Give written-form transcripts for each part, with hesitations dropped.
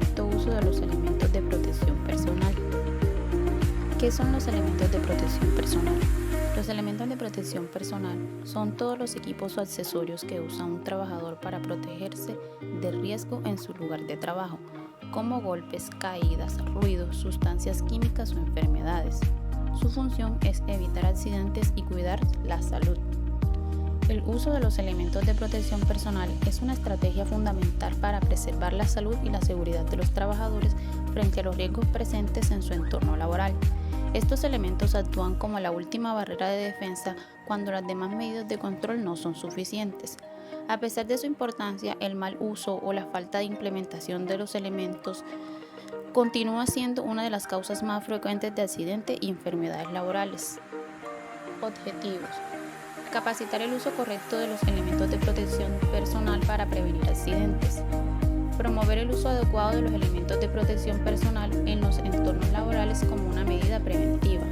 correcto uso de los elementos de protección personal. ¿Qué son los elementos de protección personal? Los elementos de protección personal son todos los equipos o accesorios que usa un trabajador para protegerse de riesgo en su lugar de trabajo, como golpes, caídas, ruidos, sustancias químicas o enfermedades. Su función es evitar accidentes y cuidar la salud. El uso de los elementos de protección personal es una estrategia fundamental para preservar la salud y la seguridad de los trabajadores frente a los riesgos presentes en su entorno laboral. Estos elementos actúan como la última barrera de defensa cuando las demás medidas de control no son suficientes. A pesar de su importancia, el mal uso o la falta de implementación de los elementos continúa siendo una de las causas más frecuentes de accidentes y enfermedades laborales. Objetivos: capacitar el uso correcto de los elementos de protección personal para prevenir accidentes. Promover el uso adecuado de los elementos de protección personal en los entornos laborales como una medida preventiva.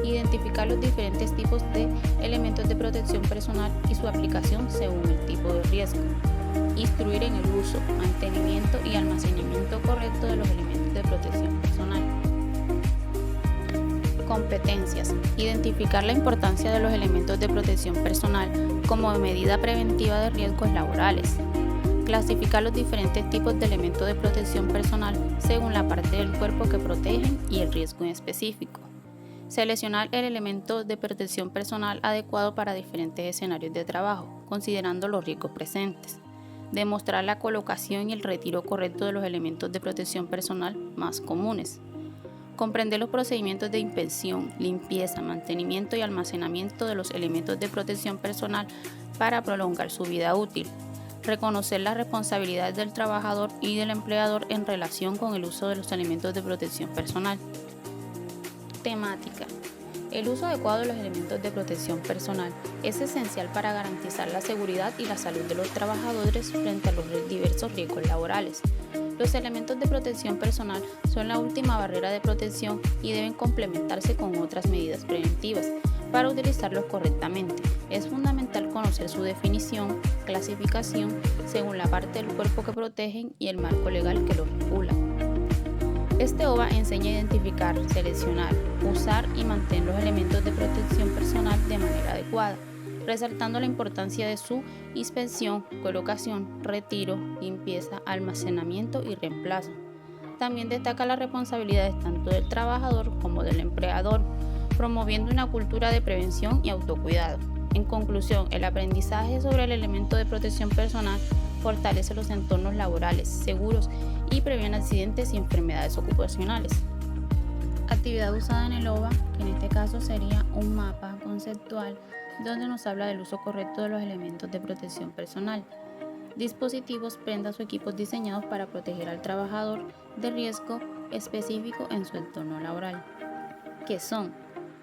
Identificar los diferentes tipos de elementos de protección personal y su aplicación según el tipo de riesgo. Instruir en el uso, mantenimiento y almacenamiento correcto de los elementos de protección personal. Competencias: identificar la importancia de los elementos de protección personal como medida preventiva de riesgos laborales. Clasificar los diferentes tipos de elementos de protección personal según la parte del cuerpo que protegen y el riesgo en específico. Seleccionar el elemento de protección personal adecuado para diferentes escenarios de trabajo, considerando los riesgos presentes. Demostrar la colocación y el retiro correcto de los elementos de protección personal más comunes. Comprender los procedimientos de inspección, limpieza, mantenimiento y almacenamiento de los elementos de protección personal para prolongar su vida útil. Reconocer las responsabilidades del trabajador y del empleador en relación con el uso de los elementos de protección personal. Temática: el uso adecuado de los elementos de protección personal es esencial para garantizar la seguridad y la salud de los trabajadores frente a los diversos riesgos laborales. Los elementos de protección personal son la última barrera de protección y deben complementarse con otras medidas preventivas para utilizarlos correctamente. Es fundamental conocer su definición, clasificación según la parte del cuerpo que protegen y el marco legal que los regula. Este OVA enseña a identificar, seleccionar, usar y mantener los elementos de protección personal de manera adecuada, resaltando la importancia de su inspección, colocación, retiro, limpieza, almacenamiento y reemplazo. También destaca las responsabilidades tanto del trabajador como del empleador, promoviendo una cultura de prevención y autocuidado. En conclusión, el aprendizaje sobre el elemento de protección personal fortalece los entornos laborales seguros y previene accidentes y enfermedades ocupacionales. Actividad usada en el OVA, que en este caso sería un mapa conceptual donde nos habla del uso correcto de los elementos de protección personal. Dispositivos, prendas o equipos diseñados para proteger al trabajador de riesgo específico en su entorno laboral. ¿Qué son?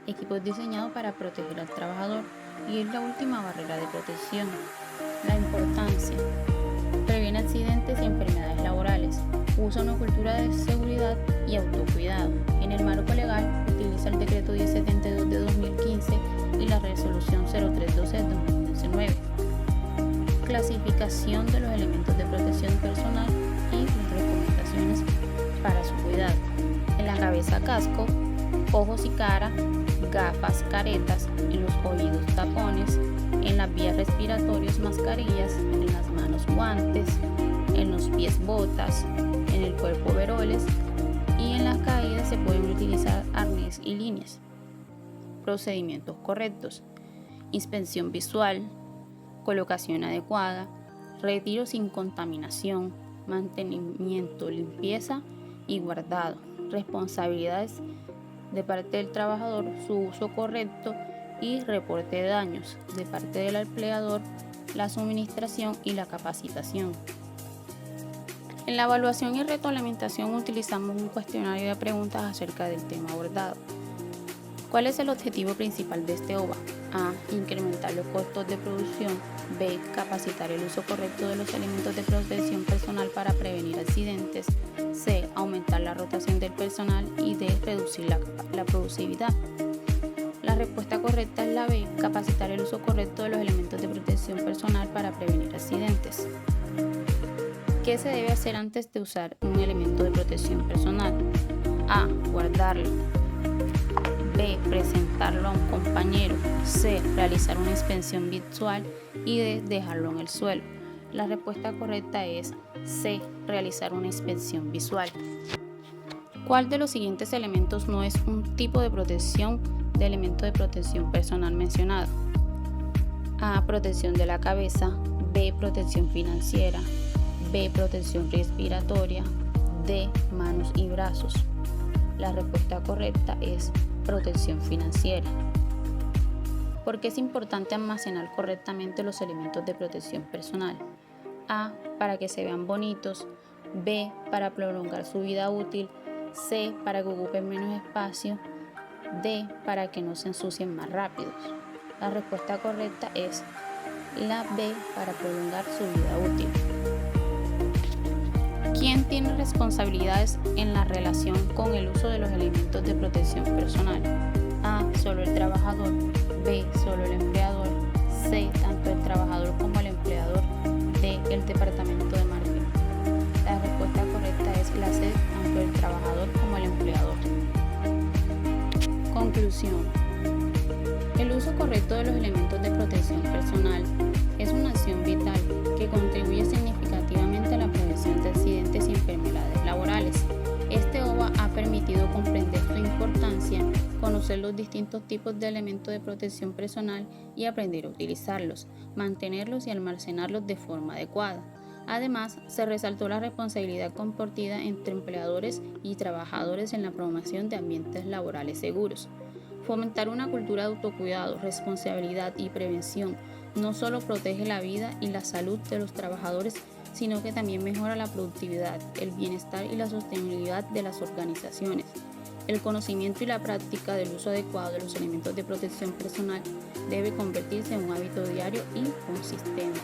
Equipos diseñados para proteger al trabajador y es la última barrera de protección. La importancia: previene accidentes y enfermedades laborales. Usa una cultura de seguridad y autocuidado. En el marco legal utiliza el decreto 1072 de 2015 y la resolución 0312 de 2019. Clasificación de los elementos de protección personal y recomendaciones para su cuidado. En la cabeza, casco, ojos y cara, gafas, caretas, en los oídos, tapones, en las vías respiratorias, mascarillas, en las manos, guantes, en los pies, botas, en el cuerpo, overoles, y en las caídas se pueden utilizar arnés y líneas. Procedimientos correctos: inspección visual, colocación adecuada, retiro sin contaminación, mantenimiento, limpieza y guardado. Responsabilidades de parte del trabajador, su uso correcto y reporte de daños. De parte del empleador, la suministración y la capacitación. En la evaluación y retroalimentación utilizamos un cuestionario de preguntas acerca del tema abordado. ¿Cuál es el objetivo principal de este OVA? A. Incrementar los costos de producción. B. Capacitar el uso correcto de los elementos de protección personal para prevenir accidentes. C. Aumentar la rotación del personal. Y D. Reducir la productividad. La respuesta correcta es la B. Capacitar el uso correcto de los elementos de protección personal para prevenir accidentes. ¿Qué se debe hacer antes de usar un elemento de protección personal? A. Guardarlo. B. Presentarlo a un compañero. C. Realizar una inspección visual. Y D. Dejarlo en el suelo. La respuesta correcta es C. Realizar una inspección visual. ¿Cuál de los siguientes elementos no es un tipo de protección de elemento de protección personal mencionado? A. Protección de la cabeza. B. Protección financiera. B. Protección respiratoria. D. Manos y brazos. La respuesta correcta es protección financiera. ¿Por qué es importante almacenar correctamente los elementos de protección personal? A. Para que se vean bonitos. B. Para prolongar su vida útil. C. Para que ocupen menos espacio. D. Para que no se ensucien más rápidos. La respuesta correcta es la B. Para prolongar su vida útil. ¿Quién tiene responsabilidades en la relación con el uso de los elementos de protección personal? A. Solo el trabajador. B. Solo el empleador. C. Tanto el trabajador como el empleador. D. El departamento de marketing. La respuesta correcta es la C. Tanto el trabajador como el empleador. Conclusión. El uso correcto de los elementos de protección personal es una acción vital que contribuye significativamente a la prevención de accidentes y enfermedades laborales. Este OVA ha permitido comprender su importancia, conocer los distintos tipos de elementos de protección personal y aprender a utilizarlos, mantenerlos y almacenarlos de forma adecuada. Además, se resaltó la responsabilidad compartida entre empleadores y trabajadores en la promoción de ambientes laborales seguros. Fomentar una cultura de autocuidado, responsabilidad y prevención no solo protege la vida y la salud de los trabajadores, sino que también mejora la productividad, el bienestar y la sostenibilidad de las organizaciones. El conocimiento y la práctica del uso adecuado de los elementos de protección personal debe convertirse en un hábito diario y consistente.